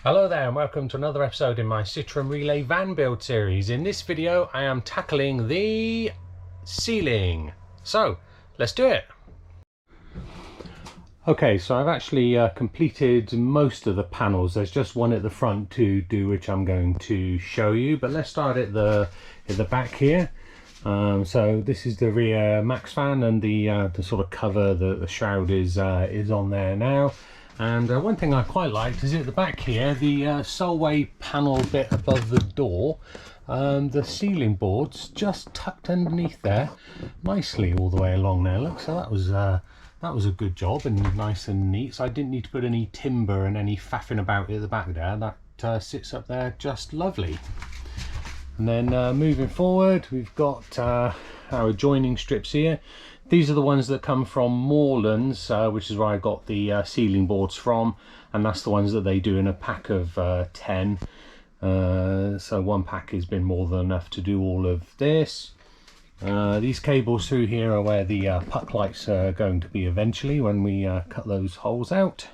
Hello there and welcome to another episode in my Citroen Relay van build series. In this video I am tackling the ceiling. So let's do it. Okay, so I've actually completed most of the panels. There's just one at the front to do, which I'm going to show you, but let's start at the back here. So this is the rear max fan, and the sort of cover, the shroud is on there now. And one thing I quite liked is at the back here, the Solway panel bit above the door, the ceiling boards just tucked underneath there nicely all the way along there. Look, so that was a good job and nice and neat. So I didn't need to put any timber and any faffing about at the back there. That sits up there just lovely. And then moving forward, we've got our joining strips here. These are the ones that come from Morland's, which is where I got the ceiling boards from, and that's the ones that they do in a pack of 10. So one pack has been more than enough to do all of this. These cables through here are where the puck lights are going to be eventually when we cut those holes out.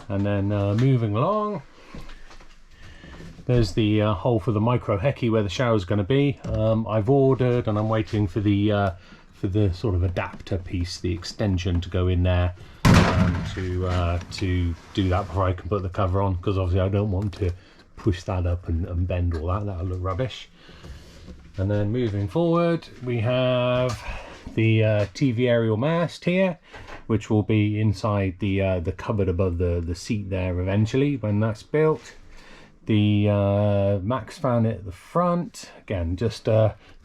And then moving along, there's the hole for the micro hecky where the shower is going to be. I've ordered and I'm waiting for the sort of adapter piece, the extension to go in there to do that before I can put the cover on, because obviously I don't want to push that up and bend all that. That'll look rubbish. And then moving forward, we have the TV aerial mast here, which will be inside the cupboard above the seat there eventually when that's built. The max fan at the front, again, just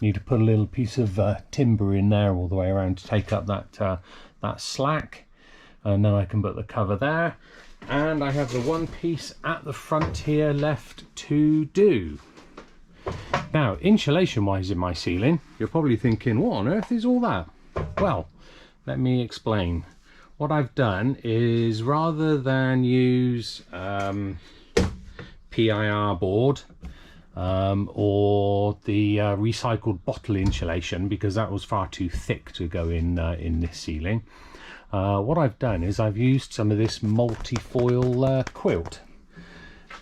need to put a little piece of timber in there all the way around to take up that slack, and then I can put the cover there. And I have the one piece at the front here left to do. Now, insulation wise in my ceiling, you're probably thinking, what on earth is all that? Well, let me explain. What I've done is, rather than use PIR board or the recycled bottle insulation, because that was far too thick to go in this ceiling, what I've done is I've used some of this multifoil quilt,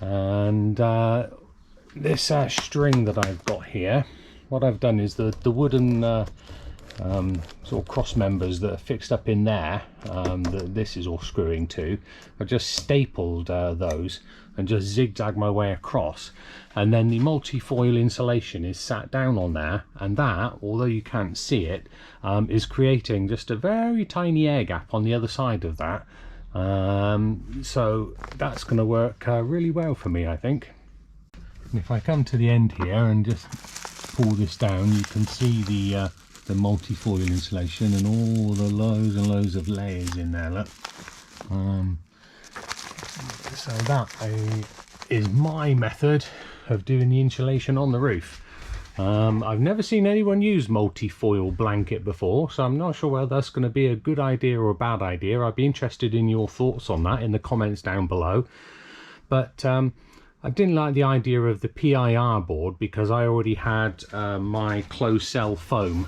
and this string that I've got here, what I've done is the wooden sort of cross members that are fixed up in there, that this is all screwing to, I've just stapled those and just zigzag my way across, and then the multifoil insulation is sat down on there, and that, although you can't see it, is creating just a very tiny air gap on the other side of that. So that's going to work really well for me, I think. And if I come to the end here and just pull this down, you can see the multifoil insulation and all the loads and loads of layers in there. Look. So that is my method of doing the insulation on the roof. I've never seen anyone use multifoil blanket before, so I'm not sure whether that's going to be a good idea or a bad idea. I'd be interested in your thoughts on that in the comments down below. But I didn't like the idea of the PIR board because I already had my closed cell foam,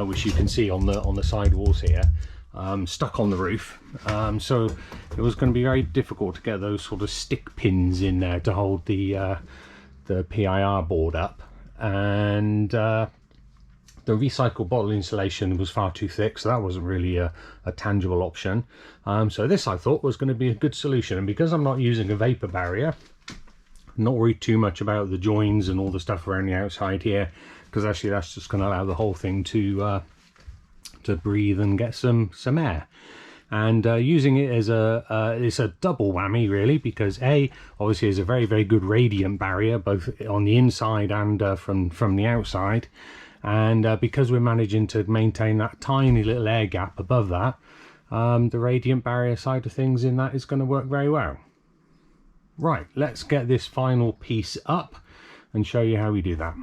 which you can see on the side walls here, stuck on the roof. So it was going to be very difficult to get those sort of stick pins in there to hold the PIR board up, and the recycled bottle insulation was far too thick, so that wasn't really a tangible option. So this, I thought, was going to be a good solution, and because I'm not using a vapor barrier, I'm not worried too much about the joins and all the stuff around the outside here, because actually that's just going to allow the whole thing to breathe and get some air. And using it as it's a double whammy really, because obviously is a very, very good radiant barrier both on the inside and from the outside, and because we're managing to maintain that tiny little air gap above that, the radiant barrier side of things in that is going to work very well. Right, let's get this final piece up and show you how we do that.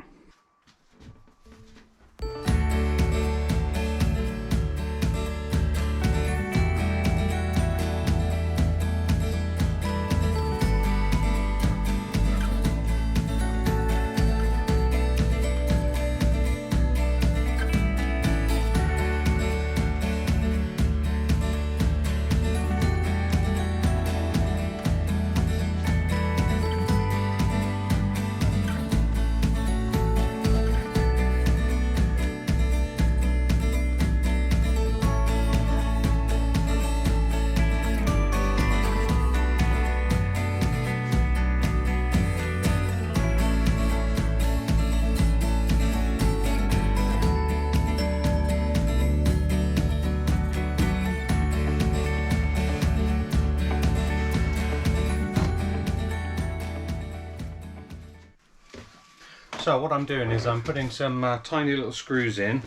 So what I'm doing is I'm putting some tiny little screws in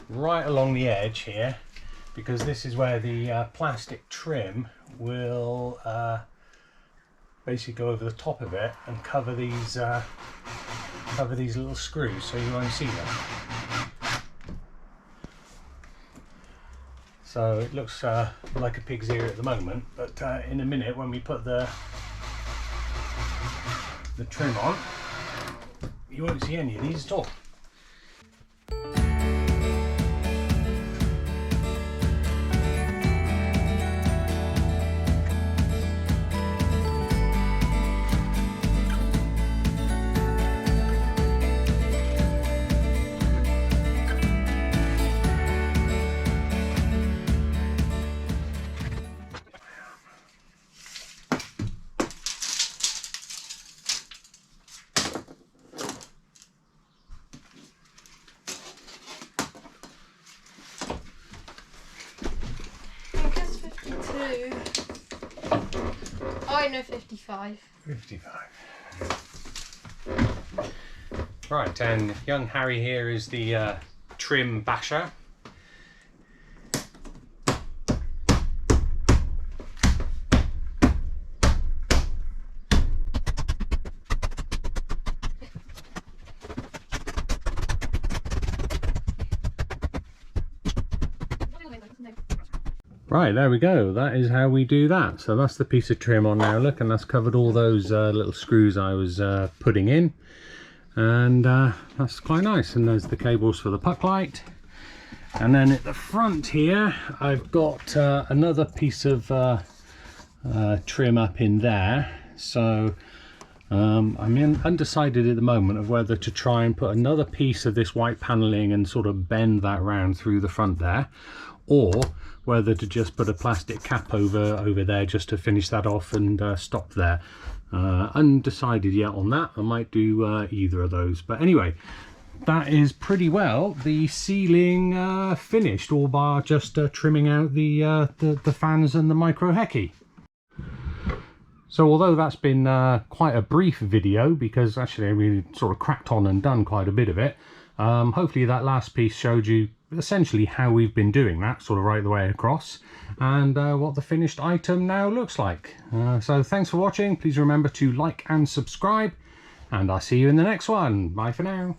right along the edge here, because this is where the plastic trim will basically go over the top of it and cover these little screws, so you won't see them. So it looks like a pig's ear at the moment, but in a minute when we put the trim on, you won't see any of these at all. I know 55. 55. Right, and young Harry here is the trim basher. Right, there we go. That is how we do that. So that's the piece of trim on now, look, and that's covered all those little screws I was putting in. And that's quite nice. And there's the cables for the puck light. And then at the front here, I've got another piece of trim up in there. So I'm undecided at the moment of whether to try and put another piece of this white paneling and sort of bend that round through the front there, or whether to just put a plastic cap over there just to finish that off and stop there. Undecided yet on that. I might do either of those, but anyway, that is pretty well the ceiling finished, all bar just trimming out the fans and the micro hecky. So although that's been quite a brief video, because actually we sort of cracked on and done quite a bit of it, hopefully that last piece showed you essentially how we've been doing that sort of right the way across, and what the finished item now looks like. So thanks for watching. Please remember to like and subscribe, and I'll see you in the next one. Bye for now.